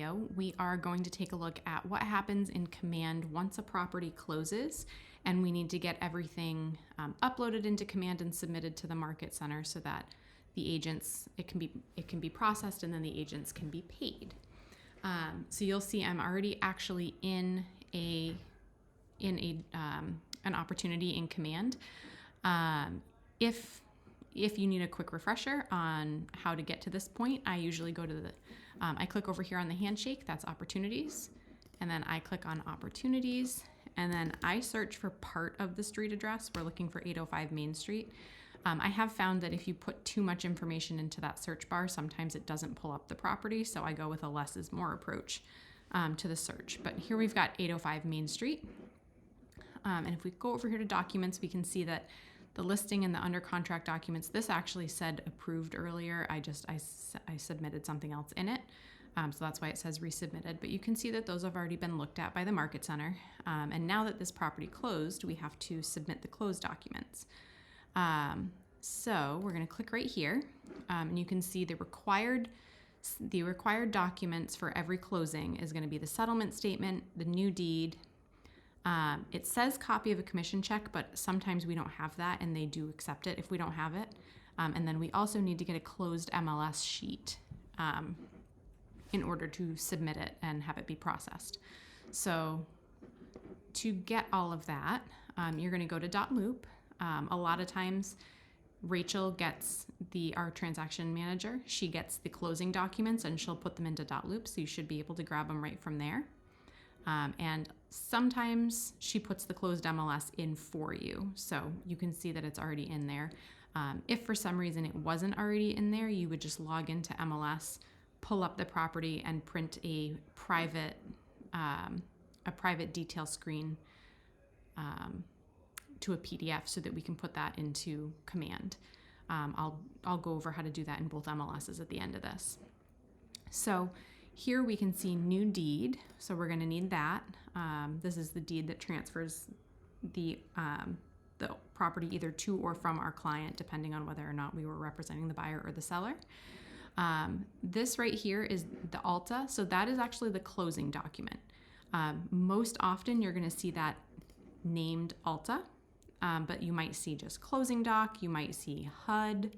video, we are going to take a look at what happens in Command once a property closes, and we need to get everything uploaded into Command and submitted to the Market Center so that the agents, it can be processed and then the agents can be paid. So you'll see I'm already actually in an opportunity in Command. If you need a quick refresher on how to get to this point, I usually go to I click over here on the handshake, that's opportunities, and then I click on opportunities, and then I search for part of the street address. We're looking for 805 Main Street. I have found that if you put too much information into that search bar, sometimes it doesn't pull up the property, so I go with a less is more approach to the search. But here we've got 805 Main Street. And if we go over here to documents, we can see that the listing and the under contract documents, this actually said approved earlier. I submitted something else in it. So that's why it says resubmitted. But you can see that those have already been looked at by the Market Center. And now that this property closed, we have to submit the closed documents. So we're going to click right here, and you can see the required documents for every closing is going to be the settlement statement, the new deed. It says copy of a commission check, but sometimes we don't have that, and they do accept it if we don't have it. And then we also need to get a closed MLS sheet in order to submit it and have it be processed. So to get all of that, you're going to go to .loop. A lot of times Rachel gets our transaction manager. She gets the closing documents and she'll put them into .loop, so you should be able to grab them right from there. And sometimes she puts the closed MLS in for you, so you can see that it's already in there. If for some reason it wasn't already in there, you would just log into MLS, pull up the property, and print a private detail screen to a PDF so that we can put that into Command. I'll go over how to do that in both MLSs at the end of this. So here we can see new deed, so we're going to need that. This is the deed that transfers the property either to or from our client, depending on whether or not we were representing the buyer or the seller. This right here is the ALTA, so that is actually the closing document. Most often you're going to see that named ALTA, but you might see just closing doc, you might see HUD,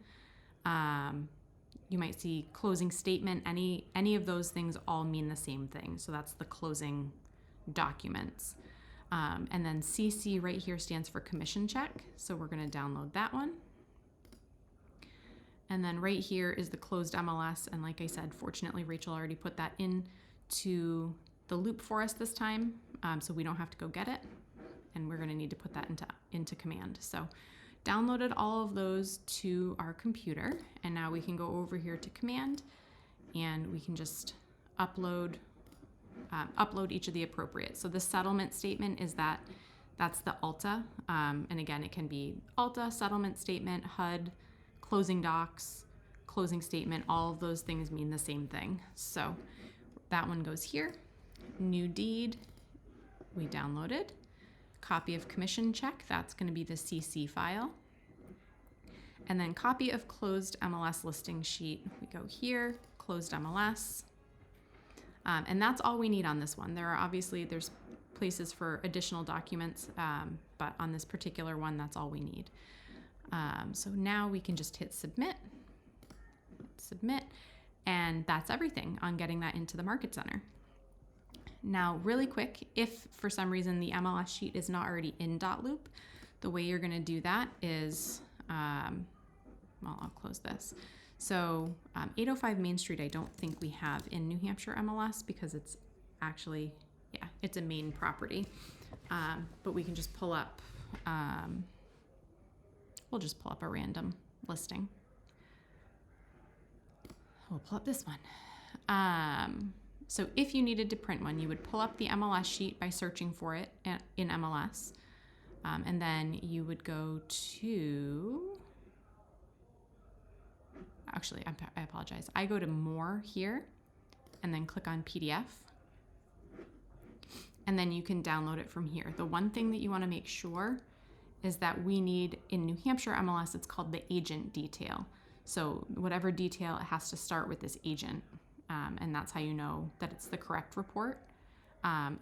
you might see closing statement. Any of those things all mean the same thing. So that's the closing documents. And then CC right here stands for commission check. So we're going to download that one. And then right here is the closed MLS. And like I said, fortunately, Rachel already put that into the loop for us this time. So we don't have to go get it. And we're going to need to put that into Command. So downloaded all of those to our computer, and now we can go over here to Command, and we can just upload each of the appropriate. So the settlement statement is that's the ALTA, and again, it can be ALTA, settlement statement, HUD, closing docs, closing statement. All of those things mean the same thing. So that one goes here. New deed, we downloaded. Copy of commission check, that's going to be the CC file. And then copy of closed MLS listing sheet, we go here, closed MLS. And that's all we need on this one. There's places for additional documents, but on this particular one, that's all we need. So now we can just hit submit, and that's everything on getting that into the Market Center. Now, really quick, if for some reason the MLS sheet is not already in .loop, the way you're going to do that is, I'll close this. So 805 Main Street, I don't think we have in New Hampshire MLS because it's actually, it's a main property. But we can just pull up, we'll just pull up a random listing. We'll pull up this one. So if you needed to print one, you would pull up the MLS sheet by searching for it in MLS. And then you would go to, actually, I apologize. I go to More here and then click on PDF. And then you can download it from here. The one thing that you want to make sure is that we need, in New Hampshire MLS, it's called the agent detail. So whatever detail, it has to start with this agent and that's how you know that it's the correct report.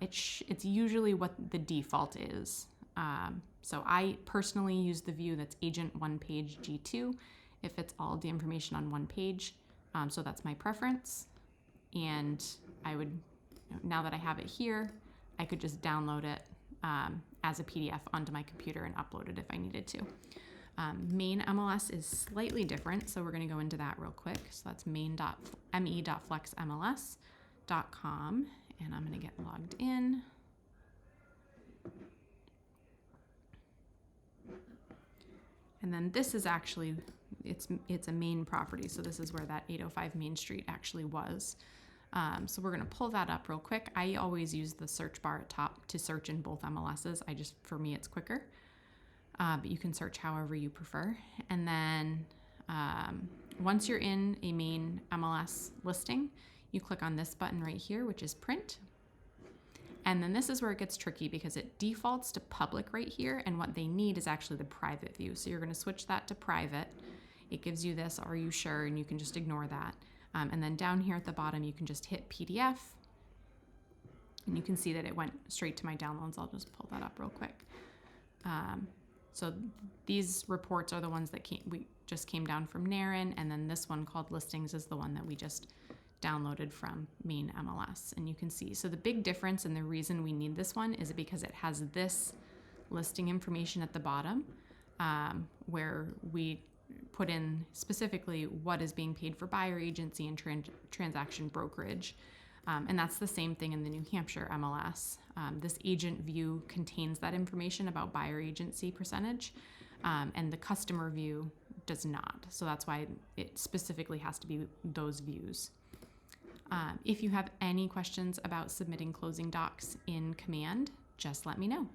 It's usually what the default is. So I personally use the view that's agent one page G2 if it's all the information on one page. So that's my preference. And I would, now that I have it here, I could just download it as a PDF onto my computer and upload it if I needed to. Main MLS is slightly different, so we're going to go into that real quick. So that's me.flexmls.com, and I'm going to get logged in. And then this is actually, it's a main property, so this is where that 805 Main Street actually was. So we're going to pull that up real quick. I always use the search bar at top to search in both MLSs. For me, it's quicker. But you can search however you prefer. And then once you're in a main MLS listing, you click on this button right here, which is print. And then this is where it gets tricky because it defaults to public right here. And what they need is actually the private view. So you're going to switch that to private. It gives you this, are you sure? And you can just ignore that. And then down here at the bottom, you can just hit PDF. And you can see that it went straight to my downloads. I'll just pull that up real quick. So these reports are the ones that we just came down from NARIN, and then this one called Listings is the one that we just downloaded from main MLS. And you can see, so the big difference and the reason we need this one is because it has this listing information at the bottom where we put in specifically what is being paid for buyer agency and transaction brokerage. And that's the same thing in the New Hampshire MLS. This agent view contains that information about buyer agency percentage, and the customer view does not. So that's why it specifically has to be those views. If you have any questions about submitting closing docs in Command, just let me know.